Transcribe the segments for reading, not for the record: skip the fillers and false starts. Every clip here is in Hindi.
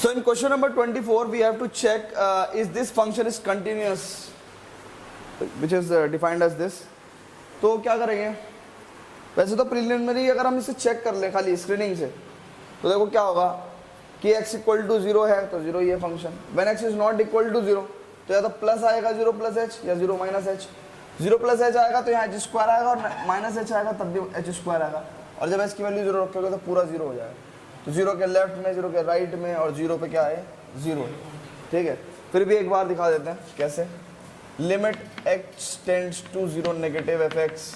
So in question number 24 we have to check is this function is continuous which is defined as this. तो क्या करेंगे, वैसे तो प्रीलिमिनरी अगर हम इसे चेक कर ले खाली स्क्रीनिंग से तो देखो क्या होगा कि x इक्वल टू 0 है तो 0 ये function, when x is not equal to 0 तो या तो प्लस आएगा 0 प्लस h या 0 माइनस h, 0 प्लस h आएगा तो यहाँ h स्क्वायर आएगा और माइनस h आएगा तब भी h स्क्वायर आएगा, और जब h की वैल्यू 0 रखोगे तो पूरा 0 हो जाएगा। तो 0 के लेफ्ट में 0 के राइट में और 0 पे क्या है 0, ठीक है। फिर भी एक बार दिखा देते हैं कैसे, limit x tends to 0 negative F x,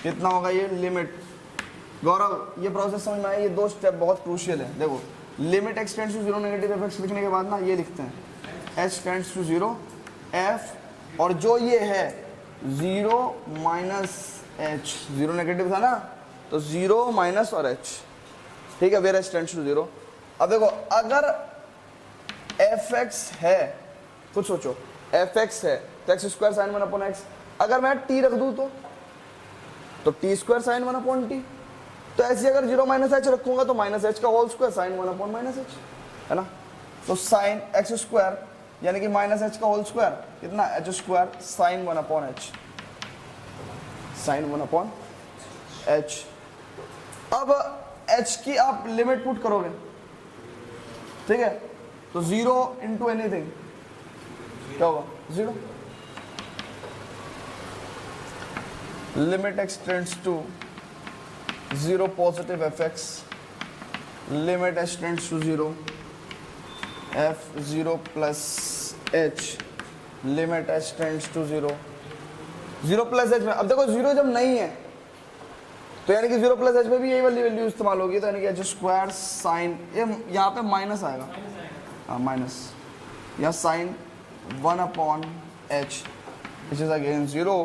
कितना होगा ये लिमिट, गौरव ये प्रोसेस समझ में आया, ये दो स्टेप बहुत क्रूशियल है। देखो limit x tends to 0 negative F X लिखने के बाद ना ये लिखते हैं h टेंड्स टू 0 f, और जो ये है 0 माइनस h, 0 नेगेटिव था ना तो 0 माइनस और h, ठीक है, वेयर h टेंड्स टू 0। अब देखो अगर fx है, कुछ सोचो fx है तो x square sine 1 upon x, अगर मैं t रख दूं तो t square sine 1 upon t, तो ऐसे अगर 0 माइनस h रखूंगा तो माइनस h का whole square sine 1 upon minus h, है ना। तो साइन x स्क्वायर यानी कि माइनस h का होल स्क्वायर कितना h square sine 1 upon h, sine 1 upon h। अब h की आप लिमिट पुट करोगे, ठीक है, तो 0 इंटू एनीथिंग क्या होगा 0, limit x tends to 0 positive F X, limit h tends to 0 f 0 plus h, limit h tends to 0 0 plus h में, अब देखो 0 जब नहीं है तो यानी कि 0 प्लस h में भी यही वाली वैल्यू इस्तेमाल होगी, तो यानी कि h स्क्वायर साइन, ये यहाँ पे माइनस आएगा, हाँ माइनस, या sine 1 upon h which is again 0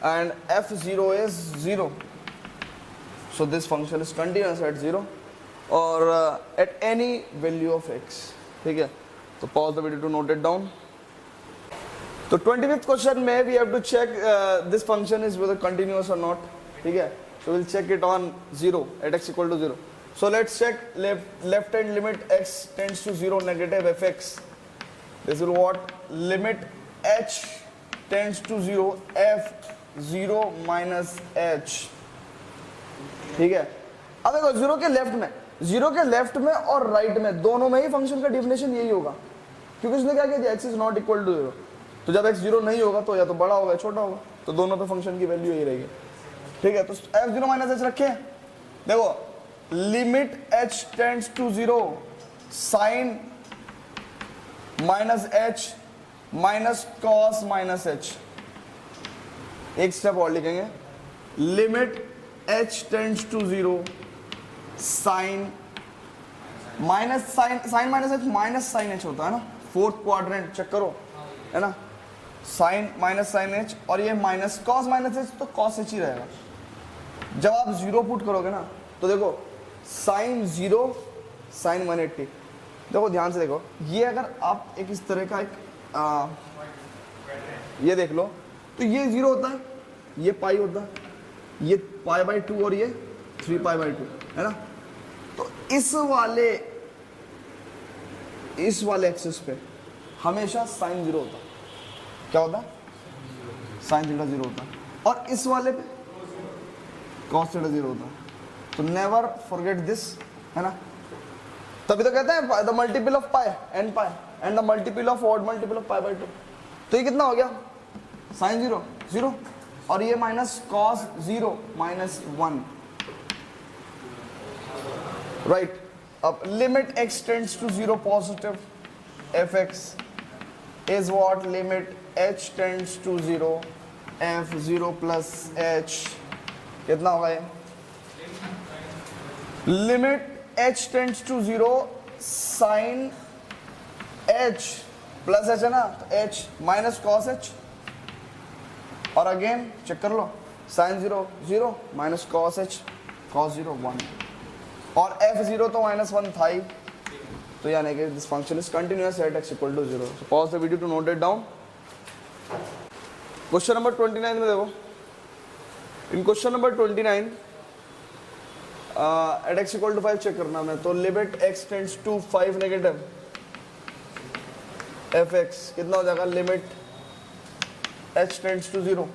and f0 is 0, so this function is continuous at 0 or at any value of x, ठीक है। तो pause the video to note it down. तो 25th question में we have to check this function is whether continuous or not, ठीक है। So we'll check it on 0 at x equal to 0. So let's check left hand limit x tends to 0 negative fx. This will what? Limit h tends to 0 f 0 minus h, ठीक है। अब देखो 0 के लेफ्ट में, 0 के लेफ्ट में और राइट में दोनों में ही फंक्शन का डिफिनेशन यही होगा, क्योंकि उसने क्या किया x is not equal to 0, तो जब x 0 नहीं होगा तो या तो बड़ा होगा या छोटा होगा, तो दोनों पे फंक्शन की वैल्यू यही रहेगी, ठीक है। तो f0 माइनस h रखे, देखो limit h tends to 0 sine minus h minus cos minus h, एक स्टेप और लिखेंगे, limit h tends to 0 sine minus sine minus h minus sine h होता है ना, फोर्थ क्वाड्रेंट चेक करो, है ना, साइन माइनस साइन h और ये माइनस कॉस माइनस h तो कॉस h ही रहेगा। जब आप 0 पुट करोगे ना तो देखो साइन 0 साइन 180, देखो ध्यान से देखो, ये अगर आप एक इस तरह का एक ये देख लो तो ये 0 होता है, ये पाई होता है, ये पाई बाई 2 और ये 3 पाई बाई 2, है ना। तो इस वाले एक्सिस पे हमेशा साइन 0 होता है, क्या होता है साइन थीटा 0 होता है, और इस वाले पे कॉस थीटा 0 होता है, तो नेवर फॉरगेट दिस, है ना। तभी तो कहते हैं the multiple of pi and the multiple of odd multiple of pi by 2, तो ये कितना हो गया साइन 0 0 और ये माइनस कॉस 0 माइनस 1, राइट। अब limit x tends to 0 positive F x is what, limit h tends to 0 f 0 plus h, कितना होगा ये, limit h tends to 0 sine h plus h है ना, तो h माइनस कॉस h, और अगेन चेक कर लो sine 0 0 minus cos h cos 0 1, और f0 तो माइनस 1 था ही, तो यानी कि this function is continuous at x equal to 0। So pause the video to note it down. Question number 29 में देखो, in question number 29 at x equal to 5 check करना है, तो limit x tends to 5 negative F x कितना हो जाएगा, limit h tends to 0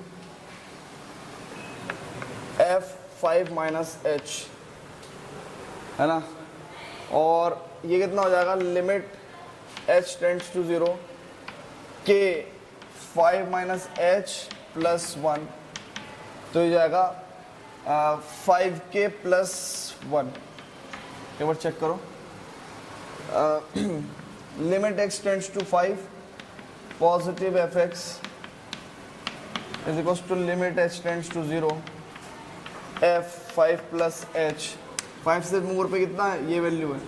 f5 minus h, है ना, और ये कितना हो जाएगा, limit h tends to 0 k 5 minus H plus 1, तो ये जाएगा 5k प्लस 1। एक बार चेक करो, limit x tends to 5 positive F x is equal to limit h tends to 0 f5 plus H, 5 से मूव पे कितना है, ये वैल्यू है,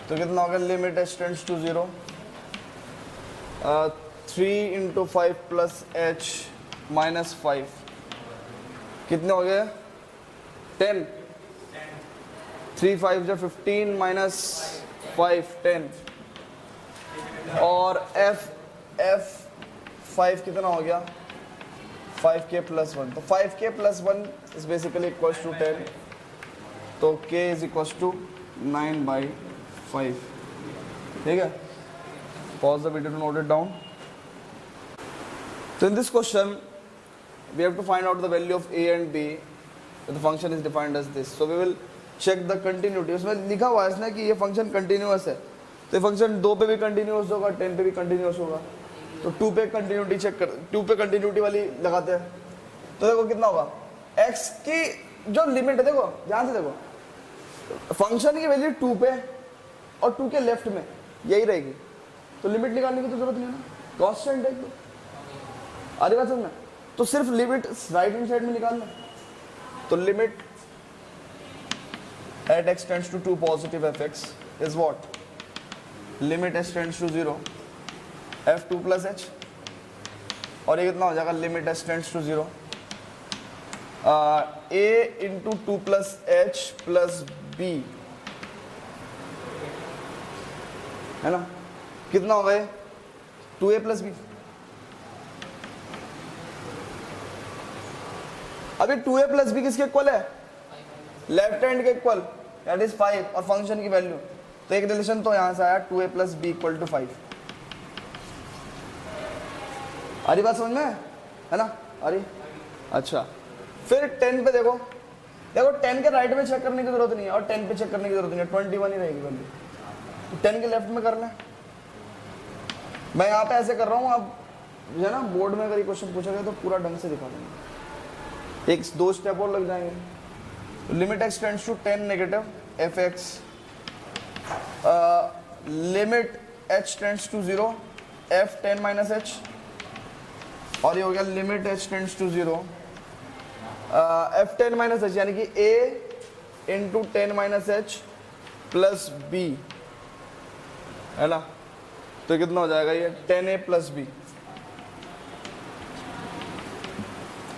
तो कितना होगा, limit h tends to 0 3 into 5 plus H minus 5, कितने हो गए, 10, 3 5 जो 15 माइनस 5 10, और f 5 कितना हो गया, 5k प्लस 1, तो 5k plus 1 is basically equals to 10, तो k इज इक्वल्स टू 9/5, ठीक है। Pause the video to note it down. So in this question, we have to find out the value of a and b. The function is defined as this. So we will check the continuity. उसमें लिखा हुआ है इसने कि ये फंक्शन कंटिन्यूअस है, तो ये फंक्शन 2 पे भी कंटिन्यूअस होगा, 10 पे भी कंटिन्यूअस होगा, तो 2 पे कंटिन्यूटी चेक कर, 2 पे कंटिन्यूटी वाली लगाते हैं, तो देखो कितना होगा, x की जो लिमिट है, देखो ध्यान से देखो, फंक्शन की वैल्यू 2 पे और 2 के लेफ्ट में यही रहेगी, तो लिमिट निकालने की तो जरूरत नहीं है ना, कांस्टेंट है, आधी बात समझना, तो सिर्फ लिमिट राइट हैंड साइड में निकालना, तो limit at x tends to 2 positive F x is what, limit h tends to 0 f2 plus h, और ये कितना हो जाएगा, limit h tends to 0 a into 2 plus h plus b, है ना, कितना हो गए, 2a प्लस b। अभी 2a प्लस बी किसके इक्वल है, लेफ्ट हैंड के इक्वल, दैट इज 5, और फंक्शन की वैल्यू, तो एक रिलेशन तो यहां से आया 2a plus B equal to 5। आ रही बात समझ में, है ना, आ रही, अच्छा। फिर 10 पे देखो, देखो 10 के राइट में चेक करने की जरूरत नहीं है, और 10 पे चेक करने की जरूरत नहीं है, 21 ही रहेगी वैल्यू, तो 10 के लेफ्ट में करना है। मैं यहाँ पे ऐसे कर रहा हूँ, आप जो है ना बोर्ड में अगर ये क्वेश्चन पूछा गया तो पूरा ढंग से दिखा दूंगा, एक 2 स्टेप और लग जाएंगे। Limit x tends to 10 negative F X, limit h tends to 0 f 10 minus H, और ये हो गया limit h tends to 0 f 10 minus H, यानी कि a into 10 minus H plus b, है ना, तो कितना हो जाएगा ये 10a प्लस b,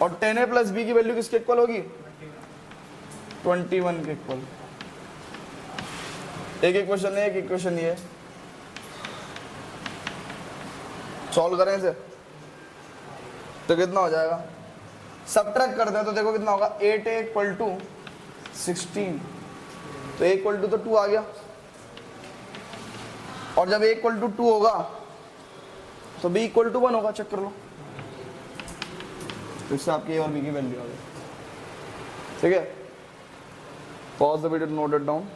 और 10a प्लस बी की वैल्यू किसके इक्वल होगी, 21 के इक्वल। एक एक क्वेश्चन है, एक एक क्वेश्चन ये सॉल्व करें इसे, तो कितना हो जाएगा, सबट्रैक्ट करते हैं तो देखो कितना होगा, 8a इक्वल टू 16, तो a इक्वल टू तो 2 आ गया, और जब a इक्वल टू 2 होगा तो b इक्वल टू 1 होगा, चेक कर लो, तो इससे आपकी a और b की वैल्यू आ गई, ठीक है। Pause the video to note it down.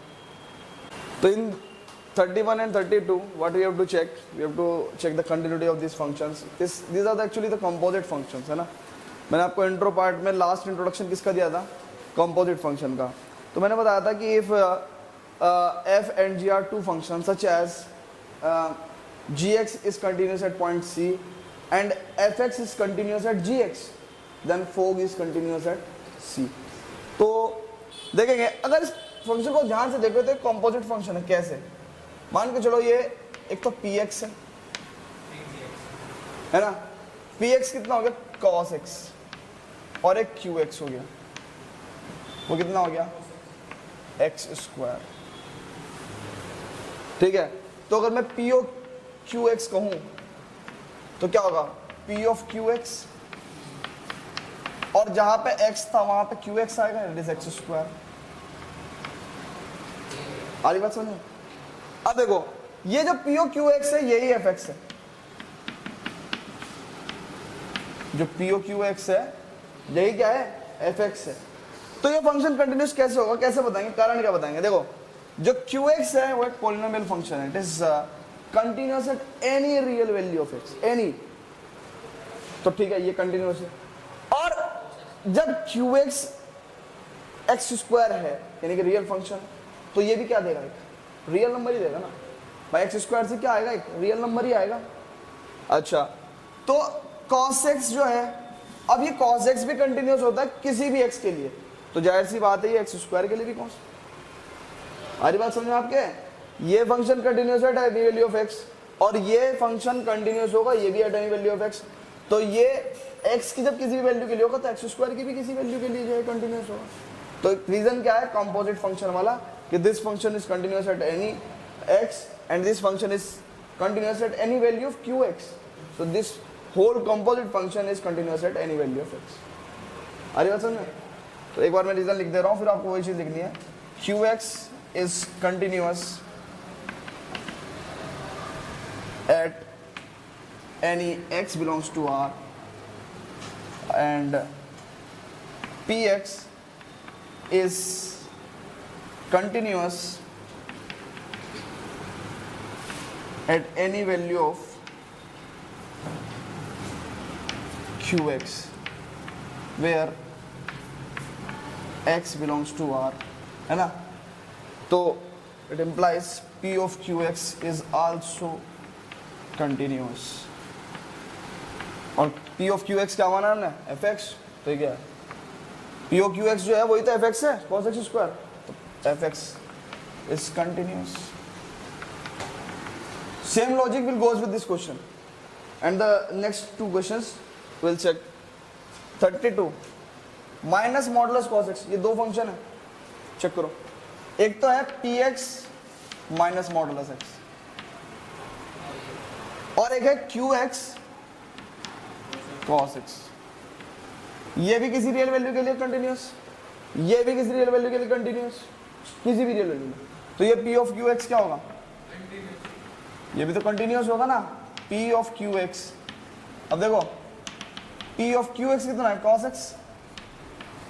तो इन 31 and 32 what we have to check, we have to check the continuity of these functions. These are actually the composite functions, है ना, मैंने आपको इंट्रो पार्ट में लास्ट इंट्रोडक्शन किसका दिया था, कंपोजिट फंक्शन का, तो मैंने बताया था कि if f and g are two functions such as gx is continuous at point c and fx is continuous at gx, then fog is continuous at c। तो देखेंगे अगर इस फंक्शन को ध्यान से देखो तो एक कंपोजिट फंक्शन है, कैसे, मान के चलो ये एक तो px है ना, px कितना हो गया cos x, और एक qx हो गया, वो कितना हो गया x स्क्वायर, ठीक है। तो अगर मैं p ऑफ qx कहूं तो क्या होगा, p ऑफ qx, और जहां पे x था वहां पे qx आएगा, इट इज x स्क्वायर। आ रही बात समझ में? अब देखो ये जो p ऑफ qx है यही fx है, जो पी ओ क्यू एक्स है यही क्या है, एफ एक्स है। तो ये फंक्शन कंटिन्यूस कैसे होगा, कैसे बताएंगे, कारण क्या बताएंगे। देखो जो क्यू एक्स है वो एक पॉलिनोमियल फंक्शन है, it is continuous at any real value of x, any. तो ठीक है, ये कंटिन्यूस है। और जब क्यू एक्स एक्स स्क्वायर है यानी कि रियल फंक्शन, तो ये भी क्या देगा, एक रियल नंबर ही देगा ना भाई। एक्स स्क्वायर से क्या आएगा, एक रियल नंबर ही आएगा। अच्छा, तो cos x जो है, अब ये cos x भी कंटिन्यूस होता है किसी भी x के लिए, तो जाहिर सी बात है ये एक्स स्क्वायर के लिए भी कौन सा। आ रही बात समझ में आपके, ये फंक्शन कंटिन्यूस है eight any value of x, और ये फंक्शन कंटिन्यूस होगा ये भी eight any value of x। तो ये x की जब किसी भी वैल्यू के लिए होगा तो एक्स स्क्वायर की भी किसी वैल्यू के लिए जो है कंटिन्यूस होगा। तो रीजन क्या है, कंपोजिट फंक्शन वाला, कि this function is continuous at any x and this function is continuous at any value of qx. So this whole composite function is continuous at any value of x. आ रही बात समझ में? तो एक बार मैं रीजन लिख दे रहा हूँ, फिर आपको वही चीज लिखनी है। qx is continuous at any x belongs to R and px is continuous at any value of qx where x belongs to R, है ना। तो it implies p of qx is also continuous, और p of qx क्या माना हमने, fx। तो क्या है, p of qx जो है वही तो fx है, cos x स्क्वायर, तो fx is continuous। Same logic will goes with this question, and the next two questions we'll check. 32 minus modulus cos x, ये दो फंक्शन है, चेक करो। एक तो है px माइनस मॉडुलस x, और एक है qx cos x। ये भी किसी रियल वैल्यू के लिए कंटिन्यूस, ये भी किसी रियल वैल्यू के लिए कंटिन्यूस, किसी भी रियल वैल्यू में। तो ये p ऑफ qx क्या होगा, ये भी तो कंटिन्यूस होगा ना, p ऑफ qx। अब देखो p ऑफ qx कितना है, cos x,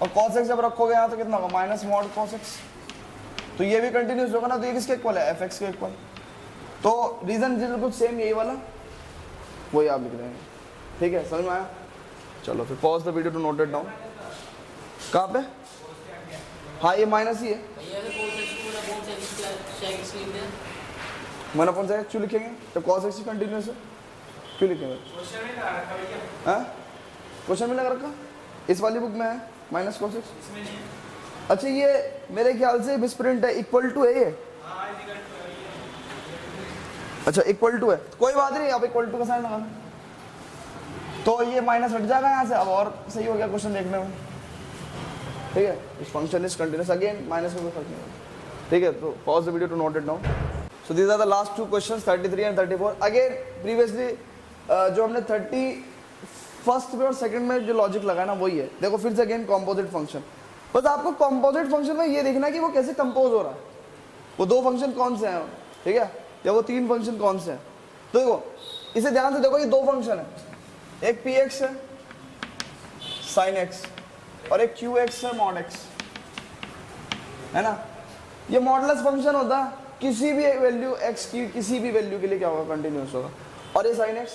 और cos x जब रखोगे यहाँ तो कितना होगा, माइनस मॉड cos x। तो ये भी कंटिन्यूस होगा ना, तो ये किसके इक्वल है, fx के इक्वल। तो रीजन बिल्कुल सेम यही वाला, वही आप लिख देंगे। ठीक है, समझ में आया। चलो फिर pause the video to note it down. कहाँ पे, हाँ ये माइनस ही है, मैंने अपन से क्यों लिखेंगे जब cos x कंटिन्यूस है, क्यों लिखेंगे, क्वेश्चन में लगा रखा, इस वाली बुक में है माइनस cos x। अच्छा ये मेरे ख्याल से मिसप्रिंट है, इक्वल टू है ये, अच्छा इक्वल टू है, कोई बात नहीं, अब इक्वल टू का साइन लगाना, तो ये माइनस हट जाएगा यहाँ से। अब और सही हो गया क्वेश्चन देखने में, ठीक है। इस function is continuous, again minus में कोई फर्क नहीं होगा, ठीक है। तो pause the video to note it down. So these are the last two questions 33 and 34। Again previously जो हमने 31st में और सेकंड में जो लॉजिक लगाया ना वही है। देखो फिर से अगेन कॉम्पोजिट फंक्शन, बस आपको कॉम्पोजिट फंक्शन में ये देखना है कि वो कैसे कंपोज हो रहा है, वो दो फंक्शन कौन से हैं, ठीक है, या वो तीन फंक्शन कौन से हैं। तो देखो इसे ध्यान से देखो, ये दो फंक्शन है, एक पी एक्स है साइन एक्स और एक क्यू एक्स है मॉड एक्स, है ना। ये मॉडुलस फंक्शन होता है, किसी भी वैल्यू एक्स की किसी भी वैल्यू के लिए क्या होगा, कंटिन्यूस होगा। और ये साइन एक्स,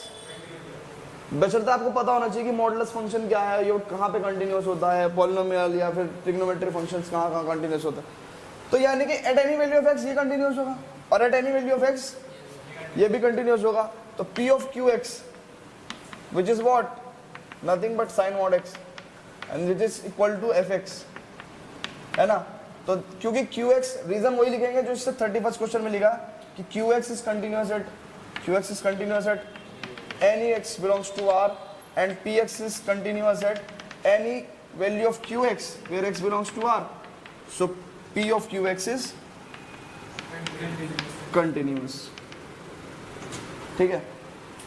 बशर्ते आपको पता होना चाहिए कि मॉडुलस फंक्शन क्या है, ये कहाँ पे कंटिन्यूस होता है, पॉलिनोमियल या फिर ट्रिग्नोमेट्रिक फंक्शंस कहाँ कहाँ कंटिन्यूस होता है। तो यानी कि at any value of x ये कंटिन्यूस होगा, और at any value of x ये भी कंटिन्यूस होगा। तो p of q x which is what, nothing but sine mod x and which is equal to f x, है ना। तो क्योंकि क्यू एक्स, रीजन वही लिखेंगे जो इससे 31st क्वेश्चन में लिखा कि Q x is continuous at any x belongs to R and px is continuous at any value of qx where x belongs to R. So p of qx is continuous, ठीक है।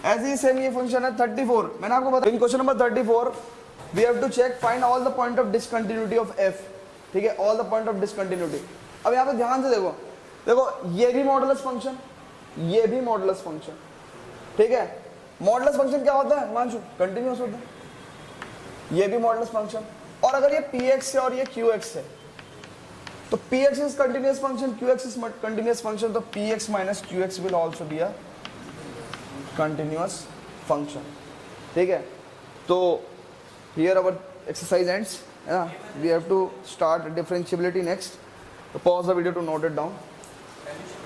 ऐसे ही सेम ये फंक्शन है 34, मैंने आपको बताया इन question number 34 we have to check find all the point of discontinuity of f, ठीक है, all the point of discontinuity। अब यहाँ पे ध्यान से देखो, देखो ये भी मॉडुलस फंक्शन, ये भी मॉडुलस फंक्शन, ठीक है। मॉडुलस फंक्शन क्या होता है मानसू, कंटिन्यूस होता है, ये भी मॉडुलस फंक्शन। और अगर ये पी एक्स है और ये क्यू एक्स है तो p x is continuous function, q x is continuous function, तो p x minus q x will also be a continuous function. ठीक है, तो here our exercise ends, we have to start differentiability next. तो pause the video to note it down.